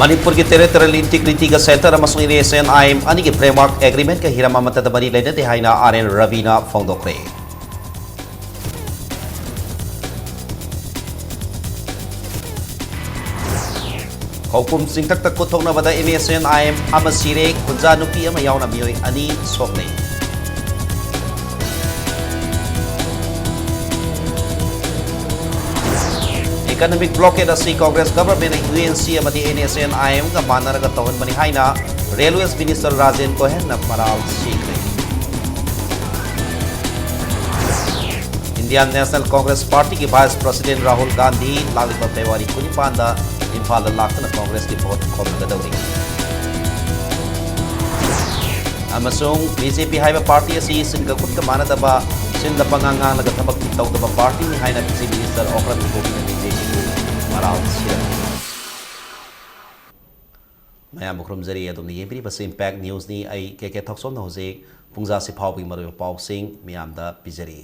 Manipur की territorial integrity का centre अमसुंग NSNIM अनि की फ्रेमवर्क एग्रीमेंट का हिरम अमतद मरी लेनते हाइना RN रवीना फोंदोक्रे खौपुम सिंथक तक कुथोंगनबदा NSNIM अमा सिरे खुंजा नुपी अमा यावना मियोय अनि सोकले Economic blockade asi Congress government UNC amadi NSNIM ga manaraga tawhan mani haina Railways Minister Rajen Gohen na maral sikre Indian National Congress Party ki Vice President Rahul Gandhi lalipa February 25 da Imphal da lakna Congress ki vote khomgadawri amasung BJP haiba party asi singa kut ka manadaba sinda pangangang laga thabak tawdaba party ni haina BJP Minister Okran ko मैं मुखरम जरी अदुम येबरी बस impact news नि आई के थक्सोम न होजे पुंजा से फावबी मरो पाउसिंग मियाम दा पिजरी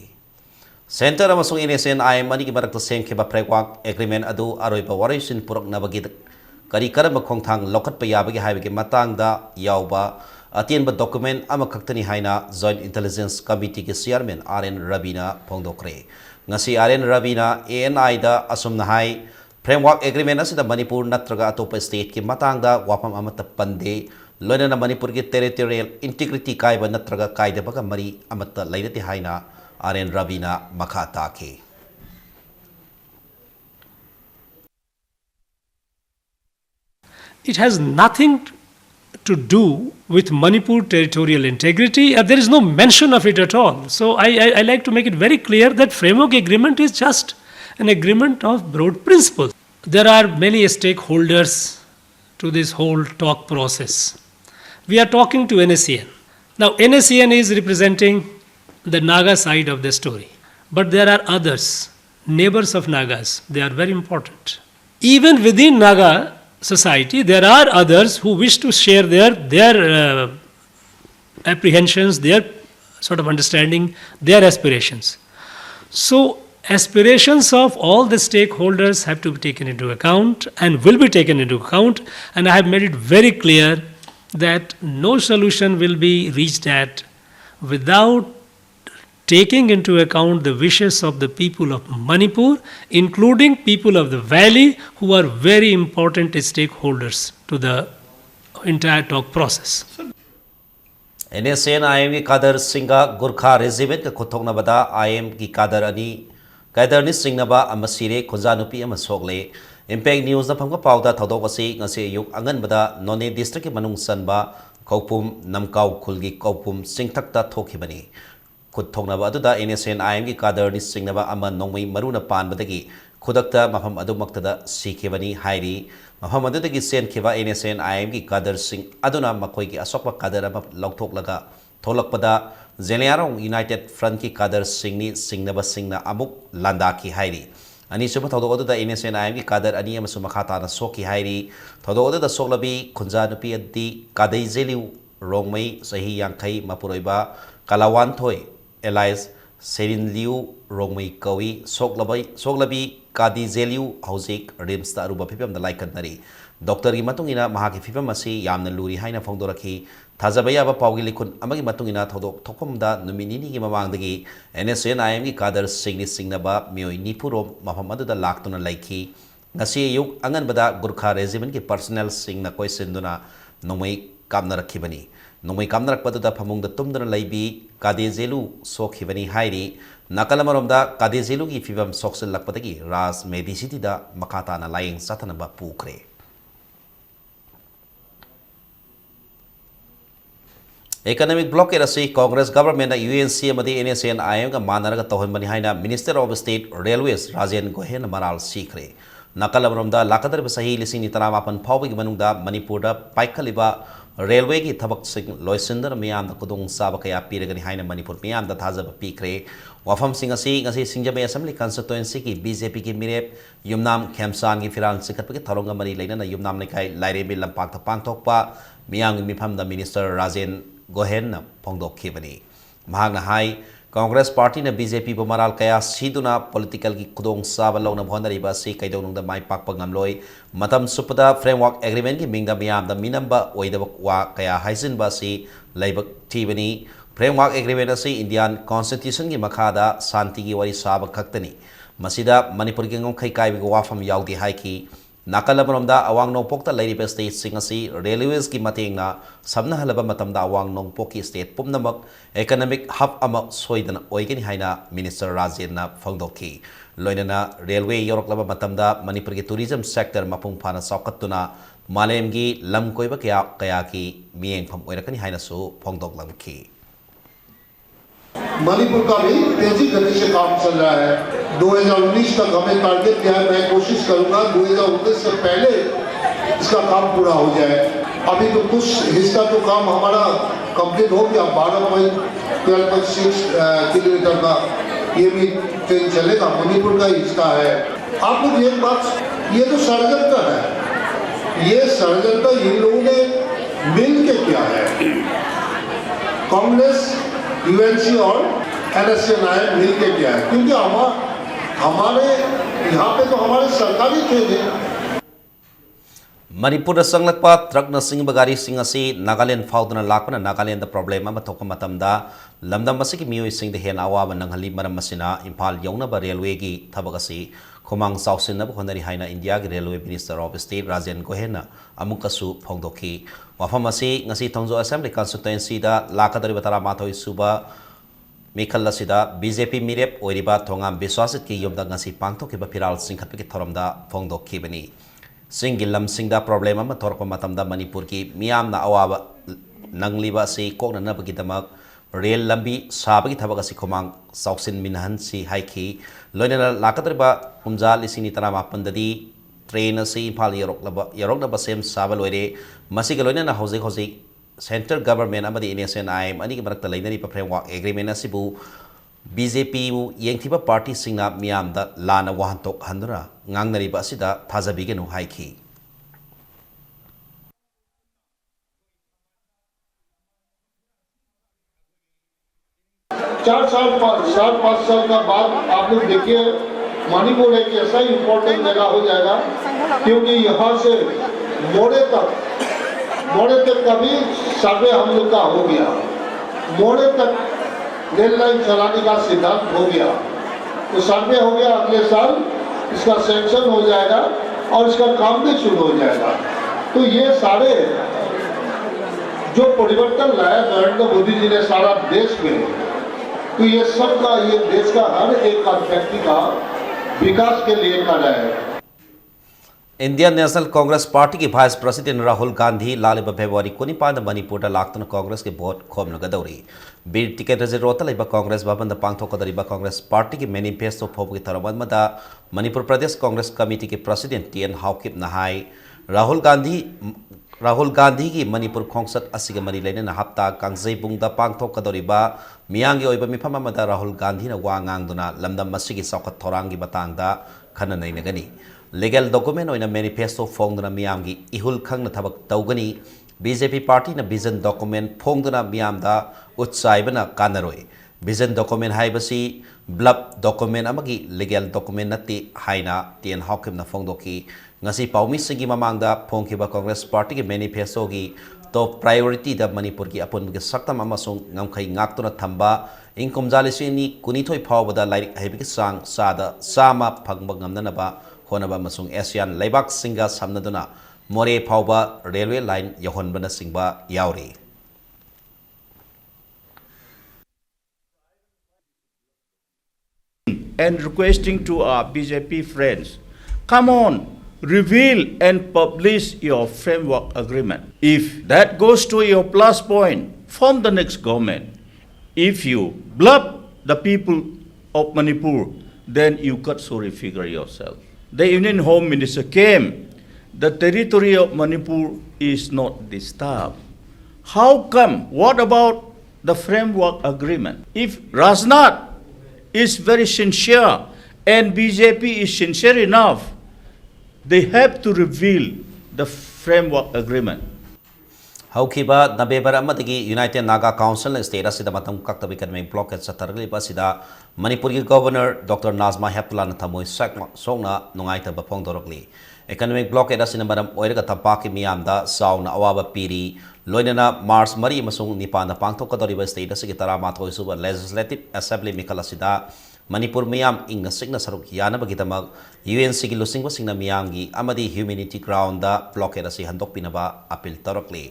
centre अमसुंग NSNIM money की मरक सेंखेबा framework agreement अदु अरोइबा वरिसिन पुरक नबगी करी करम खोंथांग लौखट याबगी हाइबगी मतंग दा यावबा अतेनबा डॉक्यूमेंट अमा खक्तनी हाइना जॉइंट इंटेलिजेंस कमिटी के चेयरमैन RN रवीना फोंदोक्रे ngasi RN Ravina ANI da asumna hai framework agreement asida Manipur natraga atopa state ki matangda wapam amata pande loina Manipur ki territorial integrity kaiba natraga kaida baga mari amata laidati haina RN Ravina makata ke It has nothing to do with Manipur territorial integrity. There is no mention of it at all. So I like to make it very clear that framework agreement is just an agreement of broad principles. There are many stakeholders to this whole talk process. We are talking to NSCN. Now NSCN is representing the Naga side of the story. But there are others, neighbors of Nagas. They are very important. Even within Naga society, there are others who wish to share their apprehensions, their sort of understanding, their aspirations. So aspirations of all the stakeholders have to be taken into account and will be taken into account, and I have made it very clear that no solution will be reached at without taking into account the wishes of the people of Manipur, including people of the valley who are very important stakeholders to the entire talk process. NSNIM की कादर सिंगा Gurkha regiment का खुथोंगना बदा IM की कादर अनि कादर नि सिंगनबा अमसिरे खुजानुपी अमसोगले impact news न फंगा पाउदा थदोगसी ngase युग अंगन बदा नोने डिस्ट्रिक्ट की मनुंग सनबा कौपुम नमकाउ खुलगी कौपुम सिंगथक्ता थोखिबनी खुद थोंगनबा अदुदा NSNIM की कादर नि सिंगनबा अमा नोंगमै मरुना पानबदगी खुदक्ता मफम अदुमक्तदा सीखेबनी हाइरी मफम अदुदगी सेनखिबा NSNIM की कादर सिंग अदुना मखोई की असोकबा कादर अमा लौथोकलगा थोलकपदा जेलियारोंग यूनाइटेड फ्रंट की कादर सिंगनी सिंगनबा सिंगना अमुक लांदाकी हाइरी अनि सुबह थोदो अदुदा NSNIM की कादर अनि अमसु मखाताना सोकी हाइरी थोदो अदुदा सोकलबी खुंजा नुपी अद्दी कादै जेलिउ रोंगमै सही यांखै मपुरोइबा कलावान थोय एलाइस सेरिन लिउ रोंगमै कवी सोकलबी कादी जेलिउ हौजिक रिम्स ता अरुबा फिफम द लाइकनरी डॉक्टर की मतुंगिना महाकी फिफम असी यामना लूरी हाइना फोंदोरखी थाजबा याबा पाउगी लिखुन अमगी मतुंगिना थोदोक थोकमदा नुमिनिनी की ममांगदगी NSNIM की कादर सिंगनी सिंगनबा मियोय निपुरोम मफम अदुदा लाक्तुना लाइखी ngasi युग अंगनबदा गुरखा रेजिमेंट की पर्सनल सिंगना कोइसेंदुना नोमै कामना रखिबनी नोमै कामना रखपदुदा फमुंगदा तुमदना लैबी कादेजेलु सोखिबनी हाइरी नाकलमरोमदा कादेजेलु की फिवम सोक्सल लखपदगी राज मेडिसिटीदा मखाताना lying साथनबा पुखरे Economic blockade asi Congress government na UNC amadi NSNIM ga manaraga tawhanbani haina Minister of State Railways Rajen Gohen maral sikre nakalamromda lakadar sahi lising ni taramapan phawbagi manungda Manipur da paikhaliba railway ki thabak sing loisindar miyam da kudung saba kaya piragani haina Manipur miyam da thajaba pikre wafam sing asi ngasi Singjame Assembly constituency ki BJP ki mirep yumnam khemsan ki firan sikatpagi tharonga mari leina na yumnam lekai lairemi lampak ta pangthokpa miyam mi pham da Minister Rajen Gohen na pongdok khibani mahagna hai Congress party ने BJP को moral कया सीदुना political की खुदोंग साब लौना भोनरिबा से कैदोनुंग माई पाकपा ngamloi matam supada framework agreement ki mingda miyam da minamba oidaba wa kaya haisin ba si laibak tibani framework agreement asi Indian constitution ki makhada santi ki wari sab khaktani masida Manipur ki ngom khai kai bi wafam yaudi hai ki nakal amromda awang nongpok ta lairiba state sing asi railways ki matengna sabna halaba matamda awang nongpok ki state pumnamak economic hub ama soidana oigani haina minister Rajen na phangdokhi loinana railway yoroklaba matamda Manipur ki tourism sector mapung phana saukatuna malem gi lam koiba kaya kaya ki mieng pham oirakani haina su phangdoklamki Manipur का भी तेजी गति से काम चल रहा है 2019 तक हमें टारगेट दिया है मैं कोशिश करूंगा 2019 से पहले इसका काम पूरा हो जाए अभी तो कुछ हिस्सा तो काम हमारा कंप्लीट हो गया 12.6 किलोमीटर का ये भी ट्रेन चलेगा मणिपुर का हिस्सा है आप लोग एक बात ये तो षड्यंत्र है ये षड्यंत्र इन लोगों ने मिल के किया है कांग्रेस यूएनसी और एनएसएनआई मिल के किया है क्योंकि हमारे यहाँ पे तो हमारे सरकारी ट्रेन है Manipur sanglakpa truck na sing bagari sing asi Nagaland faudna lakna Nagaland da problem ama thokka matamda lamdam masiki mioi sing de hen awa nanghali maram masina Imphal yongna ba railway gi thabak asi khomang sausin na honari haina India gi railway minister of state Rajen Gohena amukasu phongdokhi wafam asi ngasi thongjo assembly constituency da lakadari batara mathoi suba Mikhal asida BJP mirep oiriba thongam biswasit ki yomda ngasi pangthok ki ba phiral singkhat ki thoramda phongdokhi bani Singgilam singda problem ama thorpa matamda Manipur ki miyam na awaba nangliba si kokna na bagitamak rail lambi sabagi thabak asi khomang sauksin minhan si haiki loinana lakatriba umja lisini tanama pandadi train asi Imphal yarok na basem sabal oire masi loinana hoji central government amadi NSNI ani ki marakta lainani pa framework agreement asibu BJP yengthiba party singna miyam da lana wahantok handura ngangnari ba asida thajabigenu haiki 4 साल 5 साल का बाद आप लोग देखिए मणिपुर एक ऐसा important जगह हो जाएगा क्योंकि यहाँ से मोड़े तक का भी सर्वे हम लोग का हो गया मोड़े तक रेल लाइन चलाने का सिद्धांत हो गया तो सर्वे हो गया अगले साल इसका सैंक्शन हो जाएगा और इसका काम भी शुरू हो जाएगा तो ये सारे जो परिवर्तन लाया नरेंद्र मोदी जी ने सारा देश में तो ये सबका ये देश का हर एक व्यक्ति का विकास के लिए कर रहा है Indian National Congress Party की वाइस प्रेसिडेंट राहुल गांधी लालिबा फेब्रुआरी 19 मणिपुर दा लाक्तुना कांग्रेस के वोट खोमनगदौरी बीर टिकेट रिजर्व लाइबा कांग्रेस भवन दा पांगथोकदरिबा कांग्रेस पार्टी की मैनिफेस्टो फोबगी थरमन मदा मणिपुर प्रदेश कांग्रेस कमिटी के प्रेसिडेंट टीएन हाउकिप नहाई राहुल गांधी की मणिपुर खोंसत असिग मरी लेना हप्ता कांगजेबुंग दा पांगथोकदरिबा मियांगी ओइबा मिफम मदा राहुल गांधी ना वा ngang लमदम मसिगी सौखत थोरांगी बतांगदा खन नैनगनी legal document oina manifesto phongduna miyamgi ihul khangna thabak tawgani BJP party na vision document phongduna miyamda utsaibana kanaroi vision document haibasi blub document amagi legal document nati haina tien hawkim na phongdoki ngasi paumi sigi mamangda phongkiba congress party ki manifesto gi top priority da manipur ki apun gi saktam amasung ngamkhai ngaktuna thamba income jalisi ni kunithoi phawbada lairik haibiki sang sada sama phangba ngamnanaba honaba masung ASEAN laibak singa samnaduna more phawba railway line yahonbana singba yauri and requesting to our BJP friends, come on, reveal and publish your framework agreement. If that goes to your plus point, form the next government. If you blub the people of Manipur, then you got sorry figure yourself. The Union Home Minister came. The territory of Manipur is not disturbed. How come? What about the framework agreement? If Rajnath is very sincere and BJP is sincere enough, they have to reveal the framework agreement. हौखिबा November अमदगी United Naga Council state असिदा मतम कक्तबी economic blockage चतरगलिबा सिदा मणिपुर की governor doctor Najma Heptulla थमोय सोंगना नुंगाइतबा फोंदोरकली इकनॉमिक ब्लॉकेज असिना मरम ओइरगा तंपाकी मियामदा साउना अवाबा पीरी लोइनना मार्च मरी मसुंग निपान पांगथोकदोरिबा स्टेट असigi 13 सुबा लेजिस्लेटिव असेंबली मिखल असिदा मणिपुर मियाम इंगना सिगना सरुक यानबगिदमक यूएनसी की लुसिंगबा सिंगना मियामगी अमदी ह्यूमैनिटी ग्राउंड दा ब्लॉकेज असि हंदोकपिनबा appeal तौरकली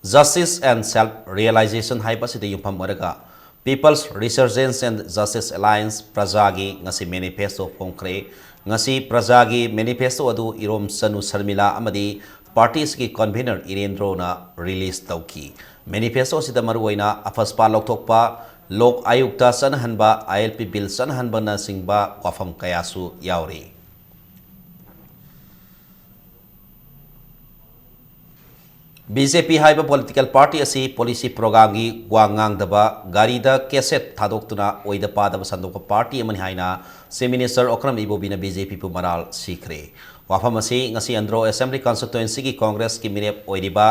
Justice and Self-Realization haibasida yumpham oraga People's Resurgence and Justice Alliance Prajagi ngasi manifesto phongkhre ngasi Prajagi manifesto adu irom sanu sarmila amadi parties ki convener Irendro na release tauki manifesto sida maruwaina afaspa lokthokpa lok ayukta sanhanba ILP bill sanhanba na singba wafam kayasu yauri BJP हाइबा political party असी policy programme की वांगांग दबा गाड़ी दा cassette थादोक्तुना ओइदा पादब संदोक party अमनि हाइना से minister Okram इबोबिना BJP पु moral सीखरे वाफम असी ngasi अंद्रो असेंबली कॉन्स्टिट्यूएंसी की कांग्रेस की मिरेप ओइदिबा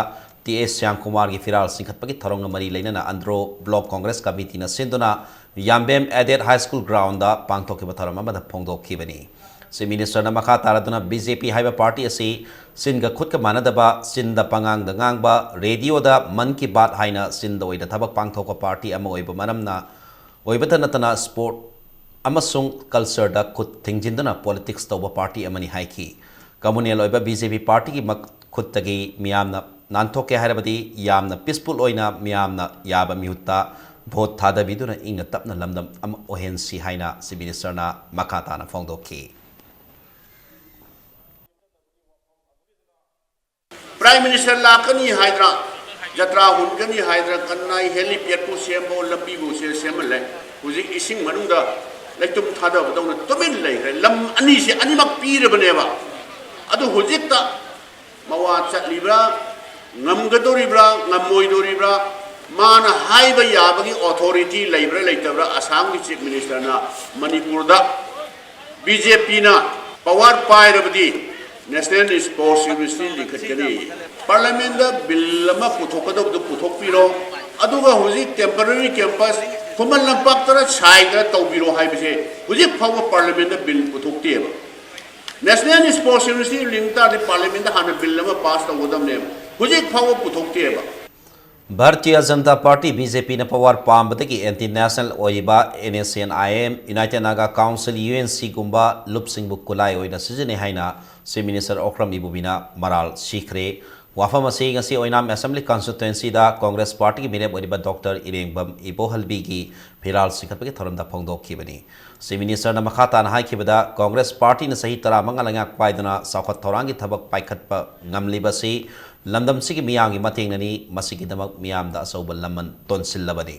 TS श्याम कुमार की फिराल सिंखतपगी थरोंग मरी लेना अंद्रो ब्लॉक कांग्रेस कमिटी न सिंदुना Yambem aided high school ground दा पांगथोकिबा थरम अमदा फोंगदोखिबनी से मिनिस्टर न मखा तारदुना BJP हाइबा पार्टी असी सिनगा खुद का मानदबा सिंदा पंगांग दंगांगबा रेडियो दा मन की बात हाइना सिंदा ओइदा थबक पांगथोक पार्टी अमा ओइबा मरमना ओइबता नतना स्पोर्ट अमसुंग कल्चर दा खुद थिंगजिंदना पॉलिटिक्स तौबा पार्टी अमनि हाइकी कम्युनल ओइबा BJP पार्टी की मक खुद तगी मियामना नानथोके हारबदी यामना पीसफुल ओइना मियामना याबा मिहुत्ता भोट थादबिदुना इंग तपना लमदम अम ओहेंसी हाइना से मिनिस्टर ना मखा ताना फोंगदोकी प्राइम मिनिस्टर लाकनी हाइड्रा जत्रा हुनगनी हाइड्रा कन्नाई हेलीपैड को सेमो लंबी को सेमले हुजी इसिंग मनुंदा लेतुम थादबदौना तुमिन लेखरे लम अनि से अनिमक पीरबनेबा अदु हुजिकता मवा चटलिब्रा ngamgadoribra ngamoidoribra mana haiba yabagi authority leibra leitabra Assam ki chief minister na Manipur da BJP na power pairabdi national sports university likhatkani parliament da bill ma puthokadab du puthokpiro aduga huji temporary campus kumal lampak tara side da tawbiro haibase huji power parliament da bill puthokteba national sports university lingta de parliament da hana bill ma pass tawdam ne हुजी फाव पुथोक्तेबा Bharatiya Janata party BJP न power पामबदगी anti national ओइबा NSNIM United Naga Council UNC गुंबा लुपसिंग बुकुलाई ओइना सिजने हाइना से मिनिस्टर ओक्रम इबुबिना मराल सीखरे वाफम असी ngasi ओइनाम असेंबली कॉन्स्टिट्यूएंसी दा कांग्रेस पार्टी की मिरेब ओइबा डॉक्टर इरेंगबम इबोहलबी की फिराल सिखतबगे थरमदा फोंगदोखिबनी से मिनिस्टर न मखाता न हाइखिबदा कांग्रेस पार्टी न सही तरा मंगलंगा पाइदना साखत थौरांगी थबक पाइखतप ngamlibasi लमदम सिगी मियांगी मतेंगनी मसिगिदमक मियामदा असौब लमन तोनसिल्लबनी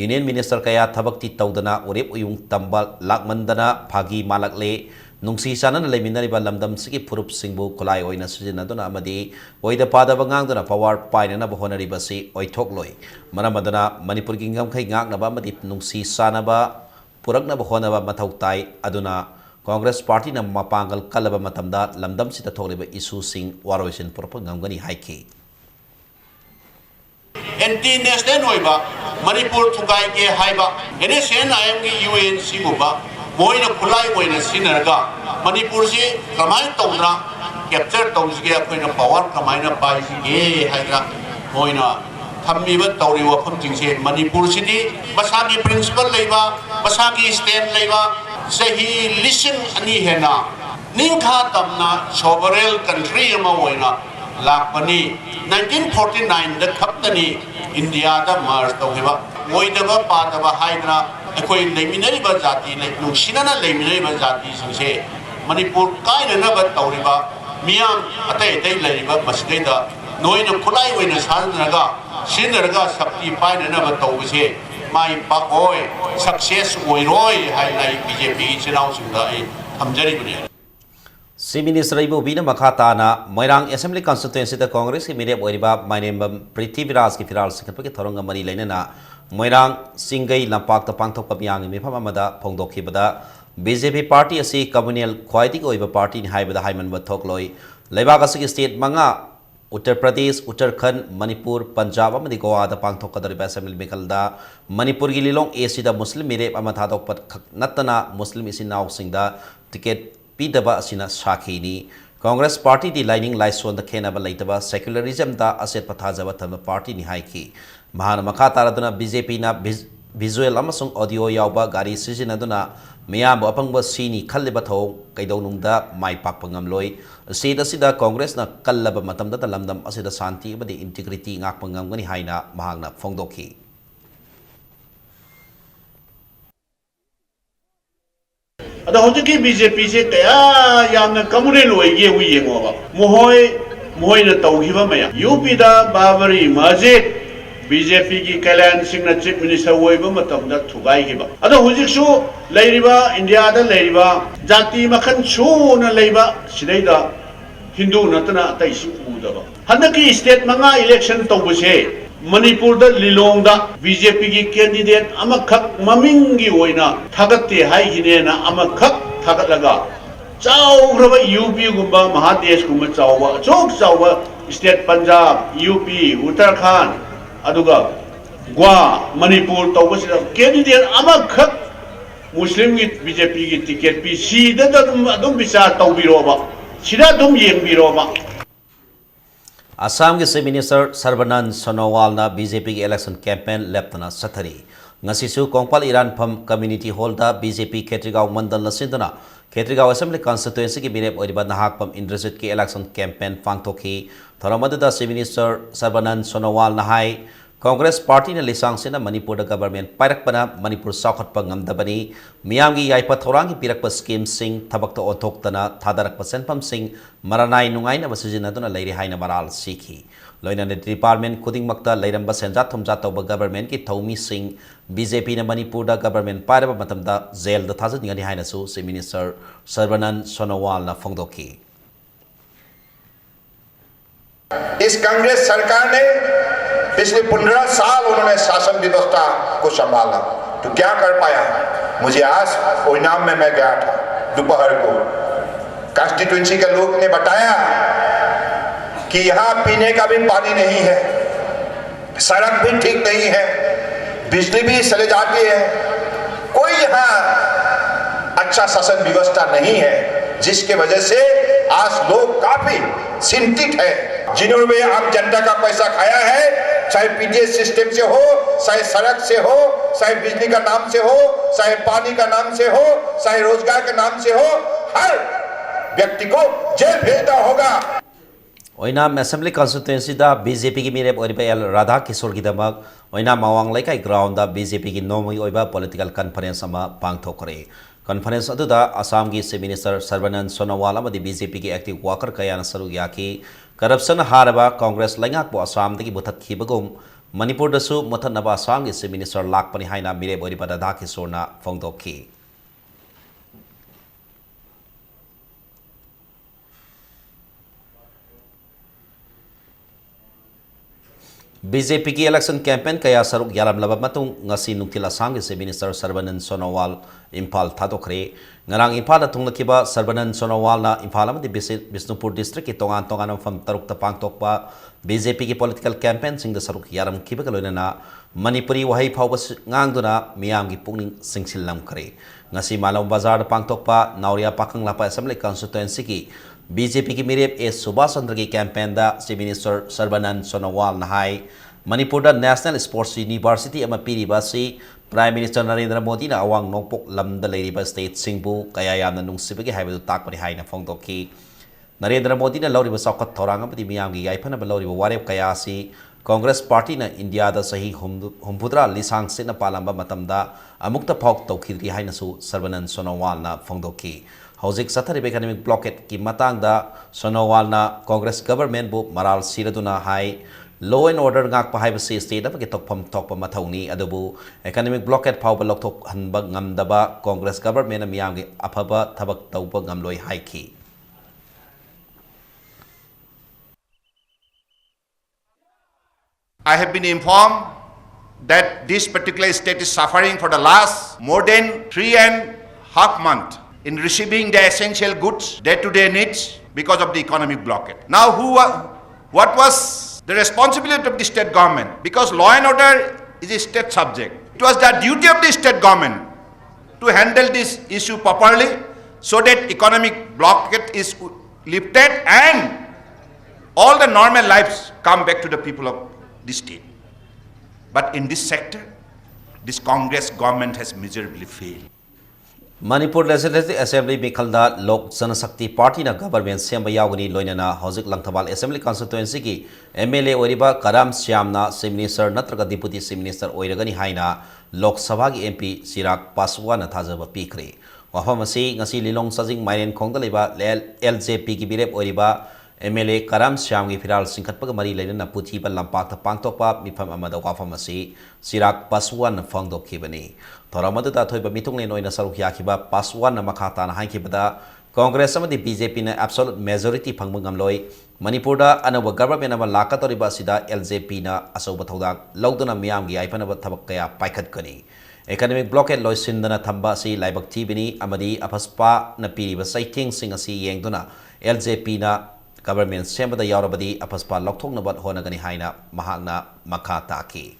यूनियन मिनिस्टर कया थबक्ति तौदना ओरेप उयुंग तंबल लाकमंदना फागी मालकले नुंगसी सानन लेमिनरिबा लमदम सिगी फुरुप सिंगबु खुलाई ओइना सिजिनदुना अमदी ओइदा पादबा गांगदुना पावर पाइनना बहोनरिबसी ओइथोकलोय मरमदना मणिपुर की ngam-khai ngaknaba अमदी नुंगसी सानबा पुरकनबा होनबा मथौ ताई अदुना कांग्रेस पार्टी न मपांगल कलब मतमदा लमदम सित थोलिबा इशू सिंग वारोइसन पुरप ngam-gani हाइकी एंटी नेशनल होइबा मणिपुर थुगाई के हाइबा NSNIM की UNC गुबा मोइना खुलाई मोइना सिनरगा मणिपुर से कमाई तौद्रा कैप्चर तौजगे अखोइना पावर कमाइना पाइसिगे हाइद्रा मोइना थम्मीबा तौरी वफम जिंगसे मणिपुर सिटी मसागी प्रिंसिपल लेबा मसागी स्टैंड लेबा सही लिसिंग अनि हेना निंखा तमना सोवरेल कंट्री अमा होइना लापनी 1949 द खप्तनी इंडिया दा मार्च तौहेबा मोइदबा पादबा हाइद्रा अखोइ लेमिनरिबा जाति ले नुसिनाना लेमिनरिबा जाति सिंगसे मणिपुर काइननबा तौरिबा मियाम अतै अतै लेरिबा मसगैदा नोइना खुलाई ओइना सानरगा सिनरगा शक्ति पाइननबा तौबसे माई पाकोय सक्सेस ओइरोय हाइलाई BJP चिनाव सिंदा ए थमजरिबने सी मिनिस्टर इबोबिना मखाताना मोइरांग असेंबली कॉन्स्टिट्यूएंसी दा कांग्रेस की मिरेब ओइबा माइनेम्बम पृथ्वीराज की फिराल सिखपके थरोंग मरी लेनेना मोइरांग सिंगई लंपाक ता पांगथोक पमियांग मिफम अमदा फोंगदोखिबदा BJP पार्टी असी कम्युनल ख्वाइदिक ओइबा पार्टी नि हाइबदा हाइमनबा थोकलोय लेबाग असि स्टेट मंगा उत्तर प्रदेश, उत्तराखंड, मणिपुर, पंजाब और गोवा पांथोकदरिबा असेंबली मेखलदा मणिपुर की लिलोंग एसीदा मुस्लिम मिरेप अमा थादोकप नत्तना मुस्लिम इसिनाउसिंगदा टिकेट पीदबा असिना साखीनी कांग्रेस पार्टी दी लाइनिंग लाइसोन द खेनबा लेतबा सेक्युलरिज्म दा असेट पथाजबा थम पार्टी नि हाइकी महान मखा तारदना बीजेपी ना visual amasung audio yauba gari sizinaduna miyam apangba sini khalleba tho kaidonungda mai pakpa ngamloi sida sida congress na kallaba matamda talamdam asida santi amadi integrity ngakpa ngamgani haina mahangna phongdokhi ada hojiki BJP se kaya yamna kamure loige wi yengoba mohoi na tawhiba maya UP da babari masjid BJP की कल्याण सिंह ने chief minister होइबा मतमदा थुगाई गिबा अदा हुजिकसु लैरिबा India दा लैरिबा जाति मखन सुना लैबा सिदैदा Hindu नतना तैसि उदबा हनकी state मंगा election तौबसे Manipur दा लिलोंग दा BJP की कैंडिडेट अमखक ममिंगी होइना थागते हाइगिनेना अमखक थागतलगा चाउग्रबा यूपी गुंबा महादेश गुंबा चाउबा चोक चाउबा स्टेट पंजाब यूपी उत्तराखंड अदुगा गोवा मणिपुर तौबसिदा कैंडिडेट अमखक मुस्लिम की बीजेपी की टिकेट पी सीदा अदुम विचार तौबिरोबा सिदा अदुम येंबिरोबा असम के चीफ मिनिस्टर सर्बानंद सोनोवाल ना बीजेपी की इलेक्शन कैंपेन लेफ्टना सथरी ngasisu kongpal iran pham community hall da BJP Khetrigaon mandal nasinduna Khetrigaon assembly constituency ki mirep oriba nahak pam Indrajit ki election campaign pangthokhi thoramadu da chief minister Sarbanand Sonowal nahai Congress party na lisang sina Manipur da government pairakpana Manipur sakhat pa ngamdabani miyamgi yaipa thorang ki pirakpa scheme sing thabak ta onthoktana thadarakpa senpam sing maranai nungai na basijinaduna leiri haina maral sikhi loina ne department khuding makta leiramba senja thumja tawba government ki thomi sing BJP na Manipur da government paraba matamda jail da thajat ngani haina su chief minister Sarbanand Sonowal na phongdokhi इस कांग्रेस सरकार ने पिछले 15 साल उन्होंने शासन व्यवस्था को संभाला तो क्या कर पाया मुझे आज ओइनाम में मैं गया था दोपहर को कॉन्स्टिट्यूएंसी के लोग ने बताया कि यहाँ पीने का भी पानी नहीं है सड़क भी ठीक नहीं है बिजली भी चले जाती है कोई यहाँ अच्छा शासन व्यवस्था नहीं है जिसके वजह से आज लोग काफी चिंतित है जिन्होंने आम जनता का पैसा खाया है चाहे पीडीएस सिस्टम से हो चाहे सड़क से हो चाहे बिजली का नाम से हो चाहे पानी का नाम से हो चाहे रोजगार के नाम से हो हर व्यक्ति को जेल भेजना होगा ओइनाम असेंबली कॉन्स्टिट्यूएंसी दा बीजेपी की मेरे ओरिबा राधा किशोर की दमक ओइनाम मावांग लेकाई ग्राउंड दा बीजेपी की नोमई ओइबा पॉलिटिकल कॉन्फ्रेंस अमा पांगथोकरे कॉन्फ्रेंस अदुदा असम की चीफ मिनिस्टर सर्बानंद सोनोवाल अमदी बीजेपी की एक्टिव वर्कर कयाना सरुक याकी करप्शन हारबा कांग्रेस लैंगाकबो असम दगी बुथतखिबगुम मणिपुर दसु मुथतनबा असम की चीफ मिनिस्टर लाकपनि हाइना मिरे ओरिबा राधा किशोरना फोंगदोखी BJP की इलेक्शन कैंपेन कया सरुक यारमलबा मतुंग ngasi nungtil asam के मिनिस्टर सर्बानंद सोनोवाल इम्फाल थादोखरे ngarang इम्फाल थुंगलखिबा सर्बानंद सोनोवाल ना इम्फाल अमदि बिष्णुपुर डिस्ट्रिक्ट की तोंगान तोंगान मफम तरुक त पांगतोकपा BJP की पॉलिटिकल कैंपेन सिंग द सरुक यारमखिबा लोइना मणिपुरी वहाई फावब ngang मियाम की पुकनिंग सिंगसिललमखरे ngasi मालौम बाजार पांगतोकपा नावरिया पाखंग लापा असेंबली कॉन्स्टिट्यूएंसी की BJP की मिरेप ए सुभाष चंद्र की कैंपेन दा चीफ मिनिस्टर सर्बानंद सोनोवाल नहाई मणिपुर दा नेशनल स्पोर्ट्स यूनिवर्सिटी अमा पीरिबासी प्राइम मिनिस्टर नरेंद्र मोदी ना अवांग नोंपोक लमदा लेरिबा स्टेट सिंबु कया यामना नुंसिबगे हाइबदु ताकपरि हाइना फोंगदोखी नरेंद्र मोदी ना लौरिबा सौखत थौरांग अमदि मियामगी याइफनबा लौरिबा वारेप कयासी कांग्रेस पार्टी ना इंडिया दा सही हुमफुद्रा लिसांग सेना पालंबा मतमदा अमुक्ता फौक तौखिद्रि हाइनासु सर्बानंद सोनोवाल ना फोंगदोखी हौजिक सथरिबा इकोनॉमिक ब्लॉकेट की मतंगदा सोनोवाल ना कांग्रेस गवर्नमेंट बु मराल सिरदुना हाई लॉ एंड ऑर्डर गाक हाइबसे स्टेट अमगे तोकफम तोकपा मथौनी अदुबु इकोनॉमिक ब्लॉकेट फाउबा लौथोक हनबा ngamdaba कांग्रेस गवर्नमेंट मियामगे अफबा थबक तौबा ngamloi हाइखी I have been informed that this particular state is suffering for the last more than 3.5 months in receiving the essential goods, day-to-day needs because of the economic blockade. Now, what was the responsibility of the state government? Because law and order is a state subject. It was the duty of the state government to handle this issue properly so that economic blockade is lifted and all the normal lives come back to the people of the state. But in this sector, this Congress government has miserably failed. Manipur Legislative Assembly Mikhalda Lok Janashakti Party na government Semba Yawani Loinana Hosik Langthabal Assembly Constituency ki MLA Oriba Karam Syamna Sim Minister Natraga Deputy Sim Minister Oiragani Haina Lok Sabha ki MP Sirak Paswa na Thajaba Pikre. Wafamasi ngasi Lilong Sajing Mairen Khongda leba LJP ki birep Oriba MLA Karam Syam ki Firal Singkhatpaga Mari Lainana Puthi Ban Lampak ta Pangtokpa Mifam Amada Wafamasi Sirak Paswa na Fangdok Kibani. Thoramadu Thoiba Mitung Lenoina Saruk Yakiba Paswan na Makata na Hankibada Congress amadi BJP na absolute majority Pangmungam Loy Manipur da anawa government na Lakatoriba Sida LJP na Asoba Thodak Logdona Miamgi Ipanaba Tabakaya Paikat Kani Economic blockade Loy Sindana Tamba si Laibak Tibini Amadi Apaspa na Piriba Saiting Singasi Yengdona LJP na government Sembada Yarabadi Apaspa Loktok Nabat Honagani Haina Mahagna Makata Ki.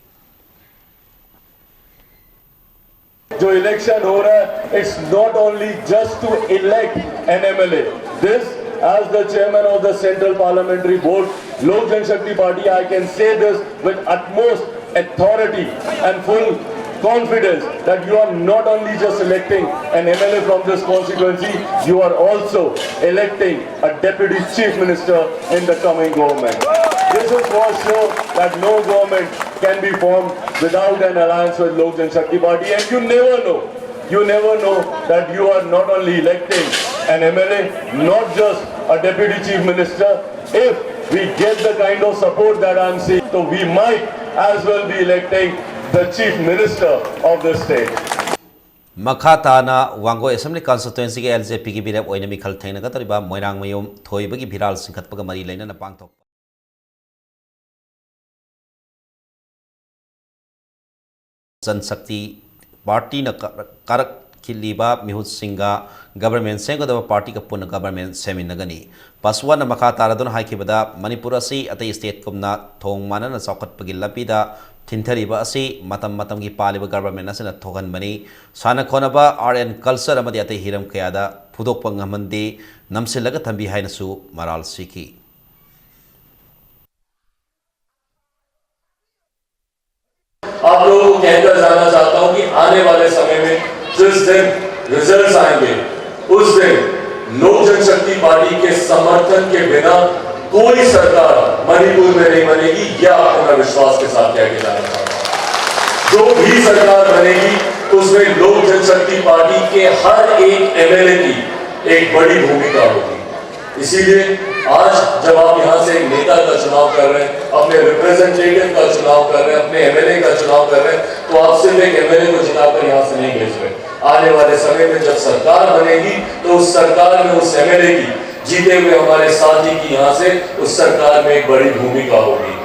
जो election हो रहा है, it's not only just to elect an MLA. This, as the chairman of the Central Parliamentary Board, Lok Janshakti Party, I can say this with utmost authority and full confidence that you are not only just electing an MLA from this constituency, you are also electing a Deputy Chief Minister in the coming government. This is for sure that no government can be formed without an alliance with Lok Janshakti Party, and you never know that you are not only electing an MLA, not just a Deputy Chief Minister. If we get the kind of support that I am seeing, so we might as well be electing the Chief Minister of the state. Makata na Wango Assembly Constituency ke LJP ki birep oina Mikhal Thaina ka toriba Moirang Mayom Thoiba ki Viral Singkhatpaga Mari Laina na Pangtok Janshakti Party na Karak Kiliba Mihut Singa government Sengadava Party ka Puna government Seminagani Paswa na Makata Radon Haikibada Manipur asi atay state kumna Thong Mana na Saukat Pagilapida Tintariba asi Matam Matam ki Paliba government na sina Thogan Mani Sana Konaba RN Culture amadi atay Hiram Kayada Pudok Pangamandi Namsilaga Tambi Hainasu Maral Siki आप लोगों को कहकर जाना चाहता हूं कि आने वाले समय में जिस दिन रिजल्ट्स आएंगे उस दिन लोक जनशक्ति पार्टी के समर्थन के बिना कोई सरकार मणिपुर में नहीं बनेगी यह आपको मैं विश्वास के साथ कह के जाना चाहता हूं जो भी सरकार बनेगी उसमें लोक जनशक्ति पार्टी के हर एक एमएलए की एक बड़ी भूमिका होगी इसीलिए आज जब आप यहाँ से एक नेता का चुनाव कर रहे हैं अपने रिप्रेजेंटेटिव का चुनाव कर रहे हैं अपने एमएलए का चुनाव कर रहे हैं तो आप सिर्फ एक एमएलए को जिताकर यहाँ से नहीं भेज रहे आने वाले समय में जब सरकार बनेगी तो उस सरकार में उस एमएलए की जीते हुए हमारे साथी की यहाँ से उस सरकार में एक बड़ी भूमिका होगी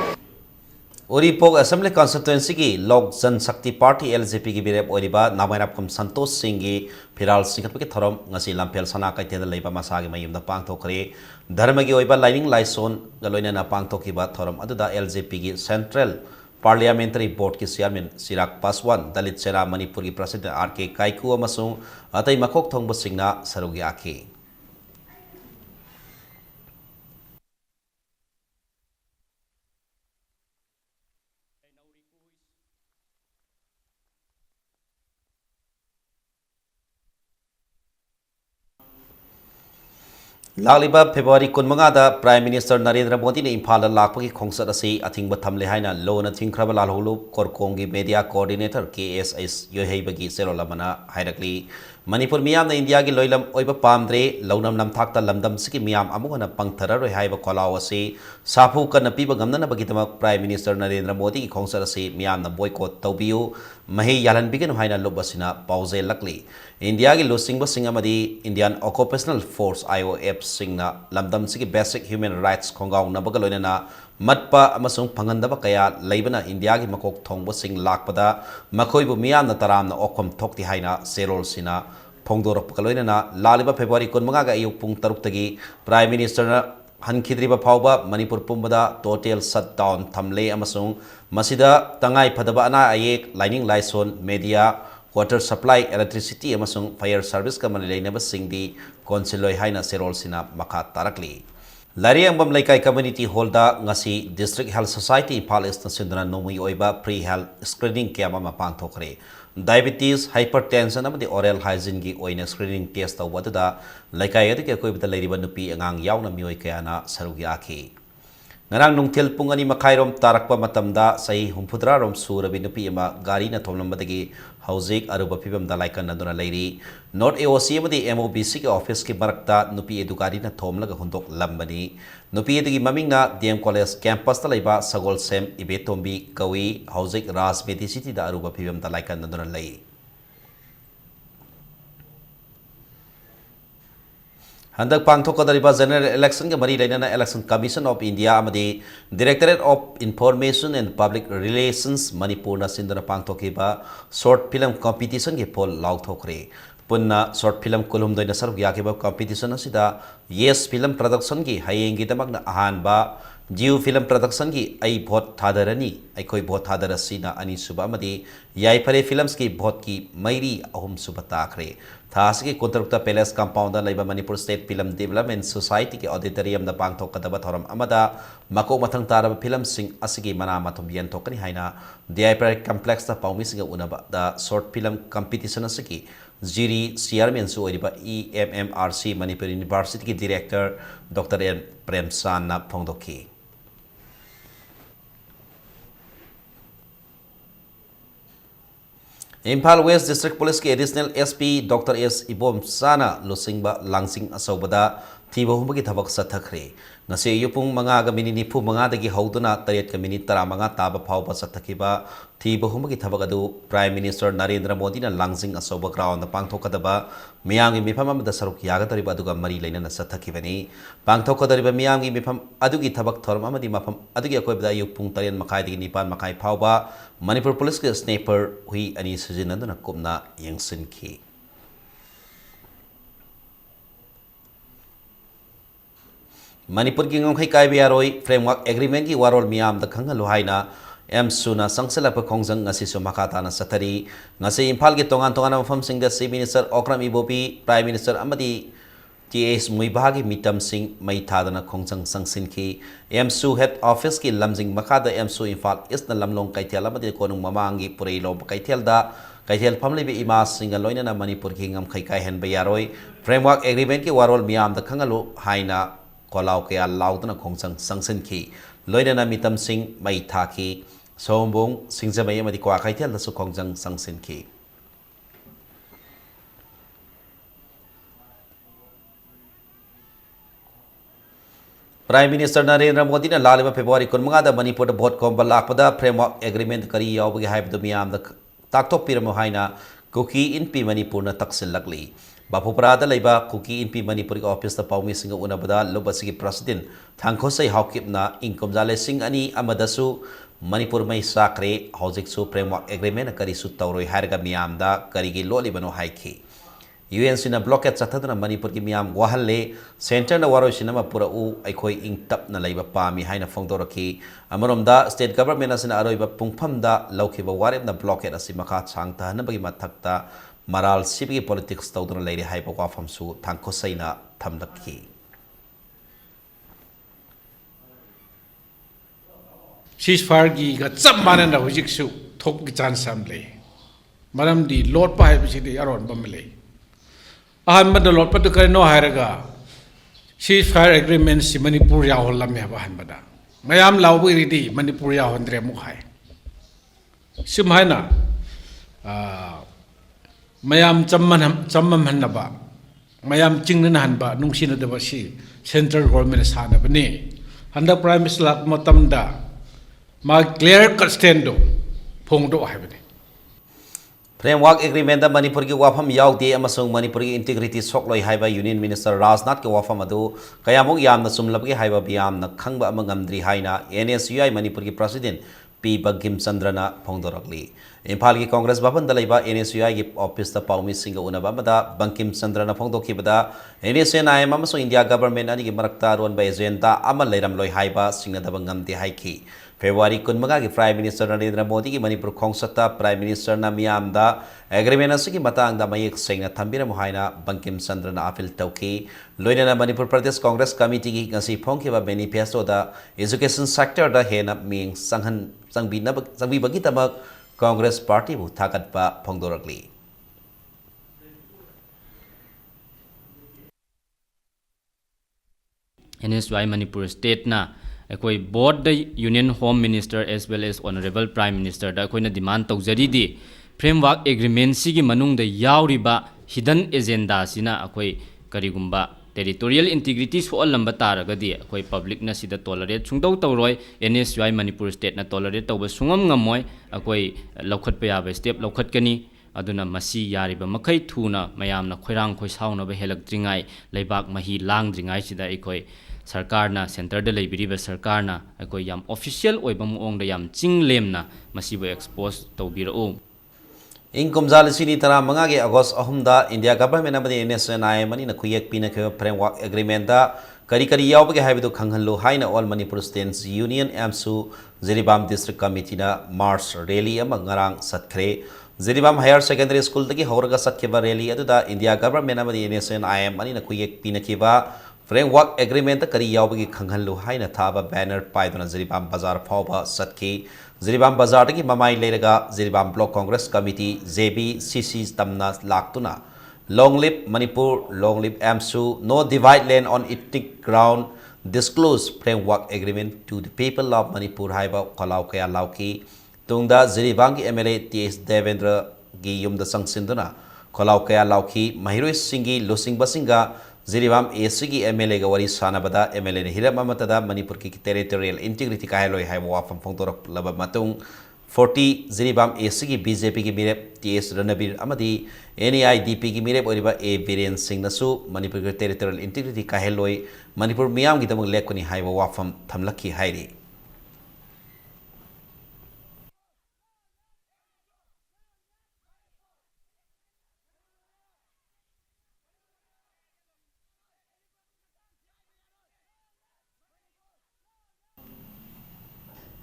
Oripok Assembly Constituency ki Lok Janshakti Party LJP ki birep oriba Namayapkam Santosh Singh ki Phiral Singkhatpa ki thorom ngasi Lampel Sana Kaiteda leiba masagi mayumda pangthokre dharma ki oiba lining laison galoina na pangthokiba thorom aduda LJP ki Central Parliamentary Board ki Chairman Sirak Paswan Dalit Sena Manipur ki President RK Kaiku amasung atai makok thongba singna sarugi akhi Lagliba February Kunmangada Prime Minister Narendra Modi ne Imphala Lakpaki Khongsat asi athingba thamle haina lona thingkraba lalholu Korkongi Media Coordinator KSS Yoheibagi Serolamana Hairakli Manipur Miyam na India ki loilam oiba pamdre launam namthakta lamdam siki miyam amukana pangthararoi haiba kholaw asi sapu kana piba gamnana bagitama Prime Minister Narendra Modi ki khongsat asi miyam na boycott tawbiu mahi yalan bigenu haina lobasina pause lakli India ki losing basing amadi Indian Occupational Force IOF singna lamdam siki basic human rights khongaw na bagaloina na matpa amasung pangandaba kaya laibana India ki makok thongbo sing lakpada makoibu miyam na taram na okom thokti haina serol sina Pongdorok Pakaloina na Laliba February Kunmanga ayuk pung taruk tagi Prime Minister na hankhidriba phawba Manipur pumbada total shutdown thamle amasung masida tangai phadaba ana ayek lining laison media water supply electricity amasung fire service ka mani leinaba singdi konsiloi haina serol sina makha tarakli Lariangbam Laikai Community Hall da ngasi District Health Society Impal East na sindana nomui oiba pre-health screening kaya mama pangthokre diabetes hypertension amadi oral hygiene gi oina screening test tawada da laikai adu ke koi bita leiriba nupi angang yauna mioi kaya na sarugi akhi ngarang nungthil pungani makhairom tarakpa matamda sahi humpudra rom surabi nupi ama gari na thomlambadagi hauzik aruba phibam da laikan naduna leiri not AOC amadi MOBC ke office ki barakta nupi edu gari na thomlaga hundok lambani nupi edu gi maming na DM College campus ta laiba sagol sem ibetombi kawi hauzik ras medicity da aruba phibam da laikan naduna leiri Handak pangthokadariba general election ke mari lainana Election Commission of India amadi Directorate of Information and Public Relations Manipur na sindana pangthokiba short film competition ke poll lauthokre punna short film kolum doina saruk yakiba competition asida yes film production ki hayeng gi damak na ahanba Jiu film production ki ai vote thadarani ai koi vote thadarasina ani suba amadi yai phare films ki vote ki mairi ahum suba takre Thas ki Kuntarukta Palace compound da laiba Manipur State Film Development Society ki auditorium da pangthokadaba thoram amada mako mathang taraba film sing asigi mana mathum yan thokani haina DIPR complex da paumi singa unaba da short film competition asigi Jiri chairman su oriba EMMRC Manipur University ki director Dr. N Premsan na phongdoki Impal West District Police ki Additional SP Dr. S. Ibom Sana Lusingba Langsing Asobada Tiba Humbagi Tabak Satakre Nasi Yupung Manga Gamini Nipu Manga Dagi Hauduna Tariat Kamini Taramanga Taba Paupa Satakiba Tiba Humbagi Tabagadu Prime Minister Narendra Modi na Langsing Asoba Ground the Pangtokadaba Miyangi Mipam the Saruk Yagatariba Duga Mari Lena Satakivani Pangtokadariba Miyangi Mipam Adugi Tabak Tormamadi Mapam Adugi Akoba Yupung Tarian Makai Nipan Makai Pauba Manipur Police ke sniper hui ani sujinanduna kumna yangsin ki Manipur ki ngongkhai kai biaroi framework agreement ki warol miam da khangalu haina M suna sangsala pa khongjang ngasi su makata na satari ngasi Impal ki tongan tongan mafam sing da Chief Minister Okram Ibobi Prime Minister amadi TS Muibagi Mitam Singh Maithadana Khongjang Sangsin ki MSU Head Office ki Lamjing Makada MSU Impal East na Lamlong Kaithel amadi konung mamangi purei lo Kaithel da Kaithel phamle bi ima singa loina na Manipur ki ngam khai kai hen bayaroi framework agreement ki warol miam da khangalu haina kolau ke laudana Khongjang Sangsin ki loina na Mitam Singh Maitha ki sombong singjamai amadi kwa Kaithel da su Khongjang Sangsin ki Prime Minister Narendra Modi na laliba February 15 da Manipur da vote komba lakpada framework agreement kari yawbagi haibdu miyam da taktok piramo haina Kuki Inpi Manipur na taksil lakli Bapupara da laiba Kuki Inpi Manipur ka office da paumi singa unabada lubasigi president thangkhosai hawkip na income jale sing ani amadasu Manipur mai sakre hauzik su framework agreement kari su tawroi harga miyam da kari gi loli bano haiki UN sina blockade chathadna Manipur ki miyam wahalle center na waro sinama pura u aikoi ingtap na laiba pami haina phongdoraki amaromda state government asina aroiba pungpham da laukiba warep na blockade asi makha changta na bagi mathakta maral sibi politics tawduna leire haiba wafam su thangkhosaina thamlakki ceasefire gi ga chap manana hojik su thok gi chan sam le maram di lot pa hai bisi di aron bam le ahan bada lot pa to kare no hairaga ceasefire agreement si Manipur ya holam ya bahan bada mayam lawu ri Manipur ya hondre mu hai sim haina mayam chammam hanaba mayam chingna hanba nungsina da basi central government sana bane handa prime minister lak matamda ma clear cut stand do phongdo hai bane Framework agreement da Manipur ki wafam yaudi amasung Manipur ki integrity sokloi haiba Union Minister Rajnath ki wafam adu kayamuk yamna sumlab ki haiba biyam na khangba amangamdri haina NSUI Manipur ki President P Bankim चंद्रना फोंदोरकली इम्फाल की कांग्रेस भवन दलैबा NSUI की office द पाउमी सिंग उनबा मदा बंकिम चंद्रना फोंदोखिबदा NSNIM अमसो इंडिया गवर्नमेंट अनि की मरक्ता रोनबा एजेंडा अमा लेरमलोय हाइबा सिंगदबा ngamde हाइखी फेब्रुआरी 15 की प्राइम मिनिस्टर नरेंद्र मोदी की मणिपुर खोंसता प्राइम मिनिस्टर ना मियामदा agreement असगी मतांगदा मयेक सेंगना थंबिरम हाइना Bankim चंद्रना appeal तौकी लोइना Manipur Pradesh Congress committee की ngasi फोंखिबा मैनिफेस्टो दा एजुकेशन सेक्टर दा हेना मिंग संघन संगबी तमक कांग्रेस पार्टी बु थागतपा फोंदोरकली NSY Manipur State na akoi board the Union Home Minister as well as Honorable Prime Minister da akoi na demand tawjari di framework agreement sigi manung da yauriba hidden agenda sina akoi karigumba territorial integrity so lamba taragadi akoi public na sida tolerate sungdau tawroi NSY Manipur State na tolerate tawba sungam ngamoi akoi lokhat pa yaba step lokhat kani aduna masi yariba makai thuna mayamna khoirang khoi sauna ba helak dringai leibak mahi lang dringai sida akoi सरकार ना centre दे लेबिरिबा सरकार ना अको याम official ओइबा मोंग दे याम चिंग लेमना मसिबो एक्सपोज तौबिरओ इंग कुमजाल सिनी तरा मंगा के अगस्त अहुमदा इंडिया गवर्नमेंट अमदी NSNI मनी न खुयक पिन के फ्रेमवर्क एग्रीमेंट दा करी करी याव के हाइबदो खंगहलो हाइना all Manipur states union AMSU Jiribam district committee ना मार्च रैली अम ngarang सतखरे जिरीबाम हायर सेकेंडरी स्कूल दगी हौरगा सतखेबा रैली अदुदा इंडिया गवर्नमेंट अमदी NSNI मनी न खुयक पिन केबा फ्रेमवर्क एग्रीमेंट करी यावगी खंगहलो हाइना थाबा बैनर पाइदुना जिरीबाम बाजार फावबा सतखी जिरीबाम बाजार की ममाई लेरगा Jiribam block Congress committee JBCC तमना लाक्तुना long live Manipur long live AMSU no divide land on ethnic ground disclose framework agreement to the people of Manipur हाइबा खलाव कया लाउकी तुंगदा जिरीबाम की MLA TS देवेंद्र की युमदा संगसिंदुना खलाव कया लाउकी महिरोइ सिंगी लुसिंग बसिंगा जिरीबाम AC की MLA का वरी सानबदा MLA ने हिरम अमतदा मणिपुर की टेरिटोरियल इंटीग्रिटी कायलोय हाइबा वाफम फोंदोरक लब मतुंग 40 जिरीबाम AC की BJP की मिरेप TS रणबीर अमदी NAIDP की मिरेप ओरिबा A बीरेन सिंह नसु मणिपुर की टेरिटोरियल इंटीग्रिटी कायलोय मणिपुर मियाम की तमक लेखनी हाइबा वाफम थमलखी हाइरी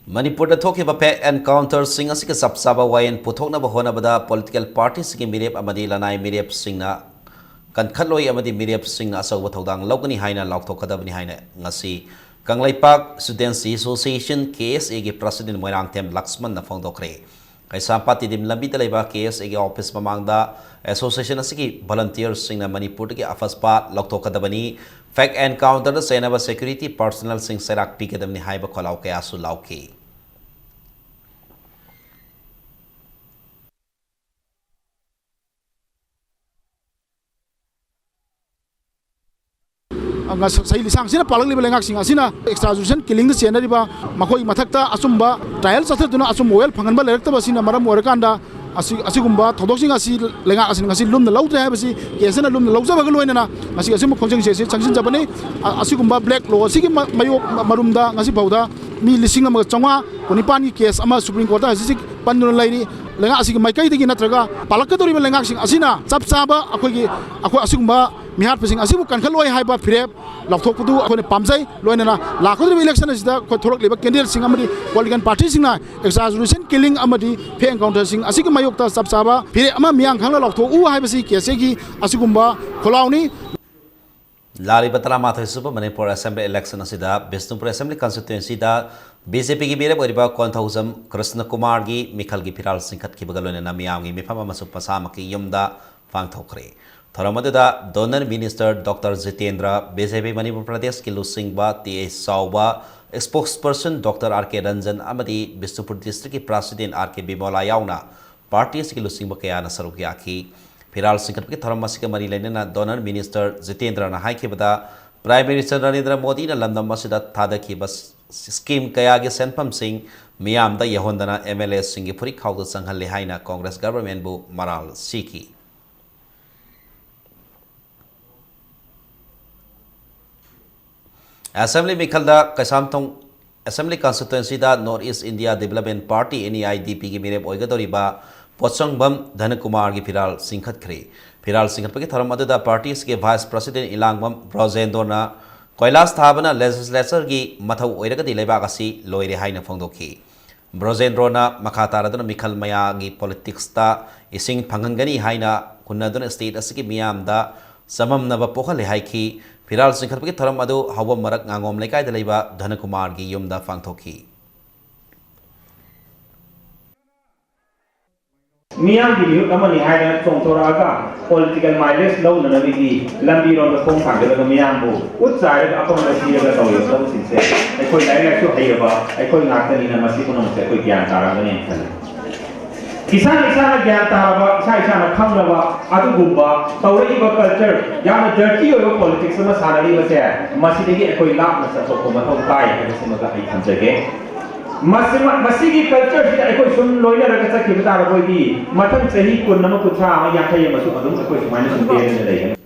मणिपुर थोखिबा पैक एनकाउंटर सिंग असि के सबसाबा वायन पुथोकनबा होनबदा पॉलिटिकल पार्टीज की मिरेप अमदी लनाई मिरेप सिंगना कनखलोय अमदी मिरेप सिंगना असौबा थौदांग लौगनी हाइना लाउथोकदबनी हाइना ngasi कंगलाइपाक स्टूडेंट्स एसोसिएशन KSA के प्रेसिडेंट मोइरांगथेम लक्ष्मण न फोंदोखरे कैसापाती दिम लंबी तलेबा KSA के ऑफिस ममांगदा एसोसिएशन असि की वॉलंटियर सिंगना मणिपुर के अफसपा लाउथोकदबनी फैक एनकाउंटर सेनबा सिक्योरिटी पर्सनल सिंग सेराक पीकेदमनी हाइबा खलाव कयासु लाउकी सही लिसांग सिना पालक लिबा लेंगाक सिंग असिना एक्सट्राजुडिशन killing the सेनरिबा मखोई मथक्ता असुम्बा trial सथदुना assume oil फंगनबा लेरक्तबा सिना मरम ओरकांदा असिगुम्बा थोदोक्सिंग असि लेंगा असिन ngasi lumna lawtre habasi kesana lumna lawjabaga loinana ngasi asim khonjeng se changsin jabane asigumba black law asigi mayo marumda ngasi bauda mi lising ama changwa konipani case ama supreme court asisi panduna lairi lenga asigi maikai digi natraga palakadori lenga sing asina chapchaba akoi asigumba mihar pesing asibu kankaloi haiba firep lathokdu akone pamjai loinana lakhodri election asida ko tholok leba candidate sing amadi political party singna exaggeration killing amadi fe encounter sing asigi mayokta chapchaba fire ama miang khangla lathok u haibasi case gi asigumba kholauni लारी बतरा माथे सुब Manipur assembly election असिदा Bishnupur assembly constituency दा BJP की मेरे परिबा कोंथौजम कृष्ण कुमार की मिखल की फिराल सिंखत की बगलोने नमियाम की मिफम अमसु पसाम की यमदा फांगथौखरे थरमददा DoNER minister doctor Jitendra BJP Manipur Pradesh की लुसिंगबा टी साउबा स्पोक्सपर्सन डॉक्टर RK रंजन अमदी बिष्णुपुर डिस्ट्रिक्ट की प्रेसिडेंट RK बिमोला याउना पार्टी की लुसिंगबा कयाना सरुक याखी फिराल सिंखत के थरम के मरी लेना डोनर मिनिस्टर जितेंद्र हाइबदा प्राइम मिनिस्टर नरेंद्र मोदी लंदम थादखी स्कीम कया के सेंफम सिंह मियाम यहोंदना MLA सिंह फुरी खाउद संघले हाइना कांग्रेस गवर्नमेंट बु मराल सीखी assembly मिखलदा कैसामथों Assembly constituency da North East India Development Party NEIDP ki mirep oigadoriba Pochongbam Dhanakumar ki Firal Singkhat khre. Firal Singkhat pagi tharam aduda parties ke Vice President Ilangbam Brojendor na Koilas thabana legislature ki mathau oiragadi lebagasi loire haina phongdokhi. Brojendor na makataraduna Mikhal Maya gi politics ta ising phangangani haina kunaduna state asiki miyam da samam naba pokhale haiki Firal Singkhat pagi tharam adu hawam marak ngangom lekai da leba Dhanakumar gi yumda phangthokhi. Miam di miut nama ni hai dan toraga political mileage low na nabi lambi ron da kong thang da miam bu utsai da apa mana siya da tahu sa sinse ai koi lai lai su hai ba ai koi ngak ni na masi kuno se koi gyan tara ne kan kisan na gyan tara ba sai na kham na ba adu gumba tauri ba culture ya na dirty yo politics ma sanari ba se masi de koi lap na sa ko ma thau tai ka se ma ga ai khamjage Masigi culture sih aku sun loiler ada kata kita ada koi di matan sehi kun nama kucha ama yang kaya masuk adum aku semuanya sendiri ni lagi.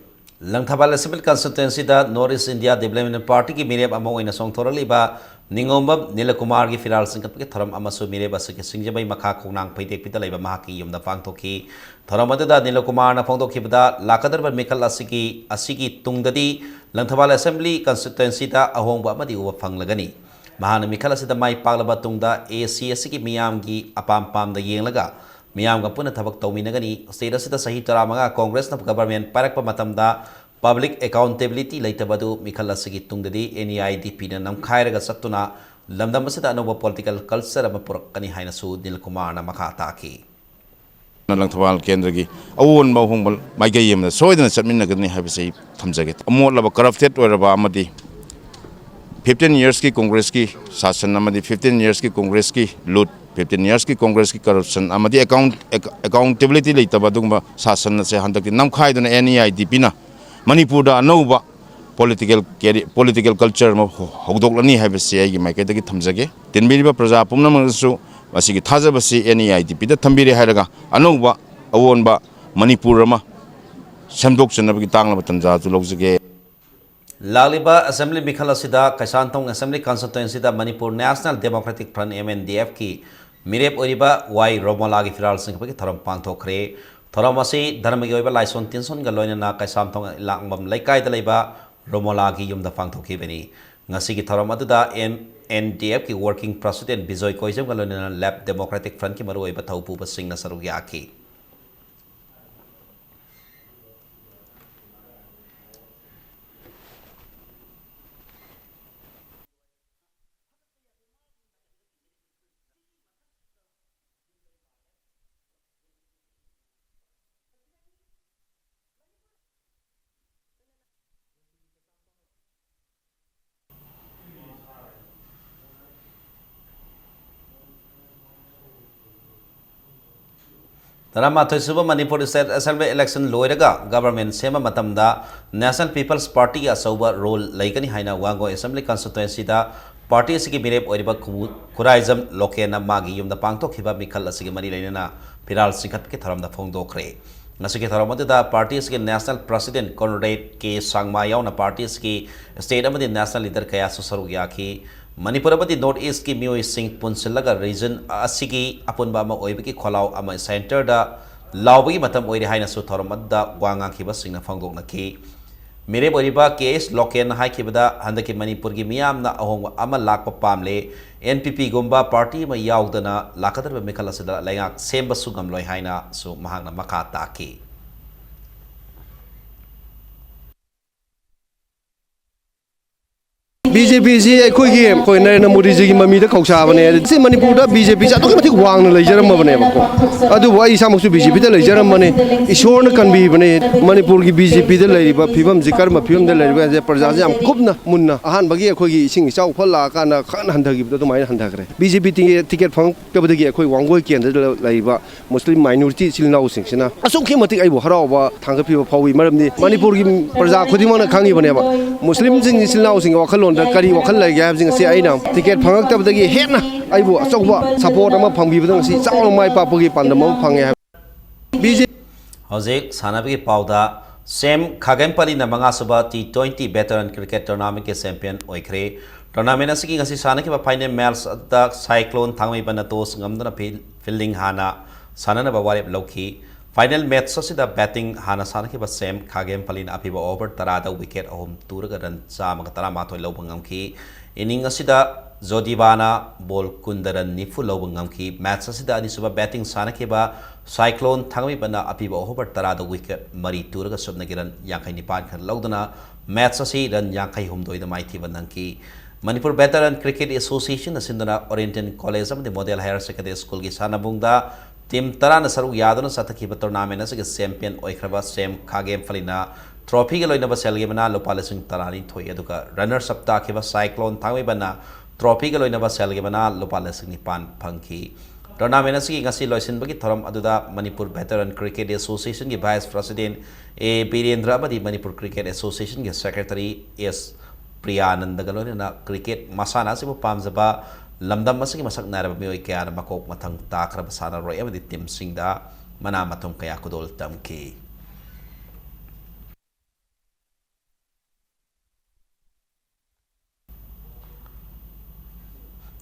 Langthabal Assembly constituency da North East India Development Party ki mirep amo ina song thorali ba Ningombam Nilakumar ki Firal Singkhat ki tharam amasu mirep asaki singjabai makha khonang paitek pita laiba mahaki yumda phangtokhi tharam adada Nilakumar na phangtokhi bada lakadar bar mikal asiki tungdadi Langthabal Assembly constituency da ahongba amadi uba phanglagani Mahana Mikhal asida mai paglaba tungda AC asiki miyam gi apam pam da yenglaga miyam ga puna thabak tawminagani state asida sahi taramaga Congress na government parakpa matamda public accountability laitabadu Mikhal asigi tungdadi NEIDP na namkhairaga sattuna lamdam asida anoba political culture ama purakani haina su Nilkumar na makata ki Langthabal Kendra gi awon ba hongbal mai ga yemna soidana chatminagani habisai thamjage amot laba corrupted oraba amadi 15 years की कांग्रेस की शासन अमदी 15 years की कांग्रेस की लूट 15 years की कांग्रेस की corruption अमदी accountability लेतबा दुंबा शासन से हंदक नमखाइदन NEIDP ना मणिपुर दा अनौबा political culture म हौदोकलनी हाइबसे आइगी माइकेदगी थमजगे तिनबिरिबा प्रजा पुमनमसु मसिगी थाजबसी NEIDP दा थंबिरे हाइरगा अनौबा अवोनबा मणिपुर मा सेमदोक चनबगी तांगलबा तंजा जु लौजगे Laliba Assembly Mikhal asida Kaisantong Assembly constituency da Manipur National Democratic Front MNDF ki mirep oriba Y Romola gi Firal Singkhat ki tharam pangthokre tharam asi dharmagi oiba laison tinson ga loina na Kaisantong langbam laikai da leiba Romola gi yumda pangthokhi beni ngasi ki tharam aduda MNDF ki working president Bijoy Koijam ga loina na Lab Democratic Front ki maru oiba thaupu ba singna saru gi aki Tarama Tosuba Manipur State Assembly election loiraga government sema matamda National People's Party asauba role laikani haina Wango Assembly constituency da party asigi mirep oiriba kuraizam lokena magi yumda pangtokhiba Mikhal asigi mari lainana Firal Singkhat ke tharamda phongdokre ngasigi tharamada da party asigi national president Conrad K Sangma yauna party asigi state amadi national leader kaya susaru yaki Manipur abadi North East ki mioi sing punsilaga region asigi apunba ma oibiki kholau ama center da laubagi matam oiri haina su thoramadda wanga khiba singna phangdokna ki mere boriba case loken hai khibada handaki Manipur gi miyam na ahong ama lakpa pamle NPP gumba party ma yaudana lakadar be Mikhal asida laingak semba sugam loi haina su mahangna makata ki BJP ji akhoi gi khoi Narendra Modi ji gi mami da khausa bane se Manipur da BJP ja to mathik wang na leijaram bane bako adu wai isa muksu BJP da leijaram bane ishor na kanbi bane Manipur gi BJP da leiriba phibam jikar ma phibam da leiriba je praja jam kubna munna ahan bagi akhoi gi ising chau phalla kana khan handagi da tumai handagre BJP ticket phang tabda gi akhoi wangoi ken da leiriba Muslim minority silnau sing sina asuk khi matik ai bo harawa thangga phiba phawi maramni Manipur gi praja khudimana khangi bane ba Muslim jing silnau sing wakhalon kari wakal lai gam jing si aina ticket phangak tab dagi hena aibu achokba support ama phangbi badang si chawl mai pa pagi pandam phange BJ Hojek sanabi pauda Sem Khagempali na mga suba T20 veteran cricket tournament ke champion oikre tournament असकी ngasi sanaki ba final match da cyclone thangmai bana tos ngamdana fielding hana sanana ba warep lokhi final match asida batting hana sanaki ba sem khagem palin apiba over tarada wicket ahum turaga run chama ka tara mathoi lo bangamki inning asida Jodibana ball kundaran nifu lo bangamki match asida ani suba batting sanaki ba cyclone thangmai bana apiba over tarada wicket mari turaga subnagiran yankai nipan khan lodana match asi ran yankai humdoi da maithi banangki Manipur Veteran Cricket Association asindana Oriental College amadi Model Higher Secondary School ki sanabungda team tarana saruk yaduna sathaki ba tournament asige champion oikraba sem khagem falina trophy ge loina ba selge bana lopala sing tarani thoi aduka runners up ta khiba cyclone thangwe bana trophy ge loina ba selge bana lopala sing nipan phangki tournament asige ngasi loisin bagi thoram aduda Manipur Veteran Cricket Association ki vice president A Birendra amadi Manipur Cricket Association ki secretary S Priyananda galona cricket masana sibu pamjaba lamdam masagi masak naraba mioi kaya makok mathang takra basana roi amadi team singda mana matum kaya kudol tamki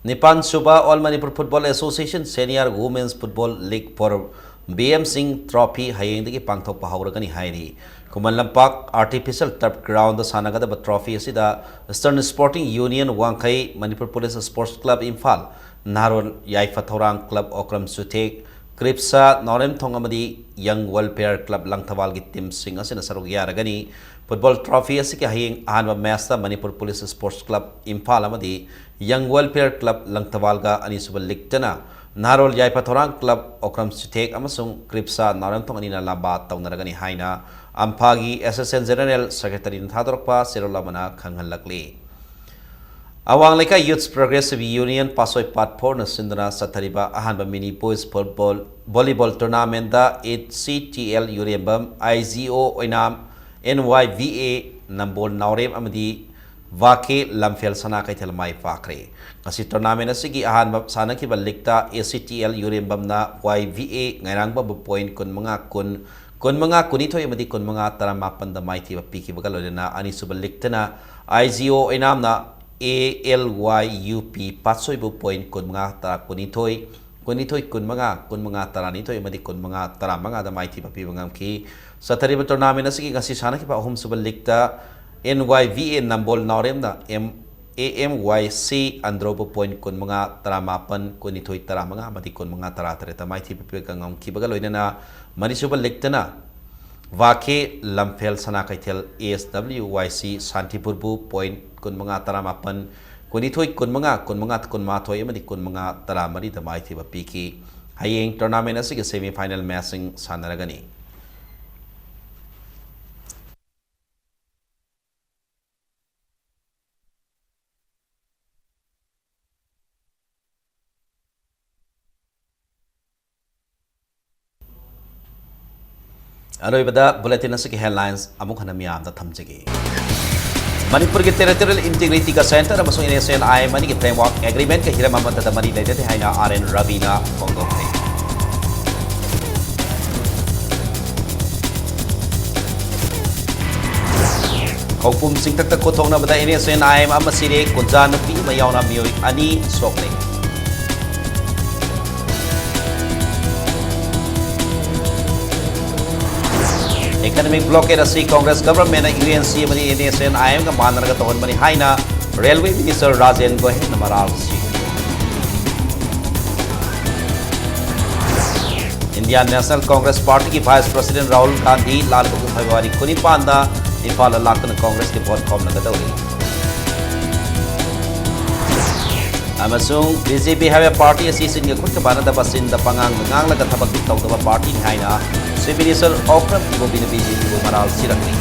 Nipan Suba All Manipur Football Association Senior Women's Football League for BM Singh Trophy hayengdagi pangthok pahawragani hairi Kuman Lampak Artificial Turf Ground sanagada ba trophy asida Eastern Sporting Union Wangkai Manipur Police Sports Club Imphal Naron Yaifa Thorang Club Okram Sutek Kripsa Norem Thongamadi Young Welfare Club Langthawal gi team sing asina sarug yaragani football trophy asiki hayeng ahanba match ta Manipur Police Sports Club Imphal amadi Young Welfare Club Langthawal ga ani subal liktana Narol Yaifa Thorang Club Okram Sutek amasung Kripsa Norem Thonganina lamba tawnaragani haina Ampagi Assistant General Secretary Thadorpa Sirolamana Kanghalakli Awang Leka Youth Progressive Union Pasoi Part 4 na Sindana Satariba Ahanba Mini Boys Football Volleyball Tournament da 8CTL Urembam IGO Oinam NYVA Nambol Naurem Amadi Vake Lamfel Sana Kaitel Mai Fakre Kasi tournament asigi Ahanba Sana Kiba Likta ACTL Urembam na YVA Ngairangba point kun mga kunito yung madi kun mga taramapan da maiti ba piki bagalo na ani subal liktana IGO inam na ALYUP patsoy bu point kun mga tara kunitoy kun mga tara nito yung madi kun mga tara mga da maiti ba pi bangam ki sa tari ba tournament na sige kasi sana ki pa hum subal likta NYVA nambol naurem na AMYC androbo point kun mga taramapan kunitoy tara mga madi kun mga tara tara maiti ba pi bangam ki bagalo na Manisubal Liktana Vake Lamfel Sana Kaitel ASWYC Santipurbu point kun mga taramapan kunitoy kun mga matoy amadi kun mga taramari da maiti ba piki hayeng tournament asige semi final matching sanaragani Aroy bada bulletin asiki headlines amuk hanamiyam da thamjagi Manipur ke territorial integrity ka center amasung NSN I mani ke framework agreement ke hiram amata da mani leide haina RN Ravina Kongdokre Khopum singtak ta kothong na bada NSN I amasire kunjan pi mayawna mioi ani sokle Economic blockade asi Congress government na UNC mani NSN IM ka manaraga tohon mani haina Railway Minister Rajen Gohe na maral si Indian National Congress Party ki Vice President Rahul Gandhi Lal Babu February kuni panda Nepal lakna Congress ki vote kom na gadawi Amasung BJP have party asi sin ga khut ka banada basin da pangang ngang la ka thabak tawdaba party haina Chief Minister Okram Ibobina BJP maral sirakni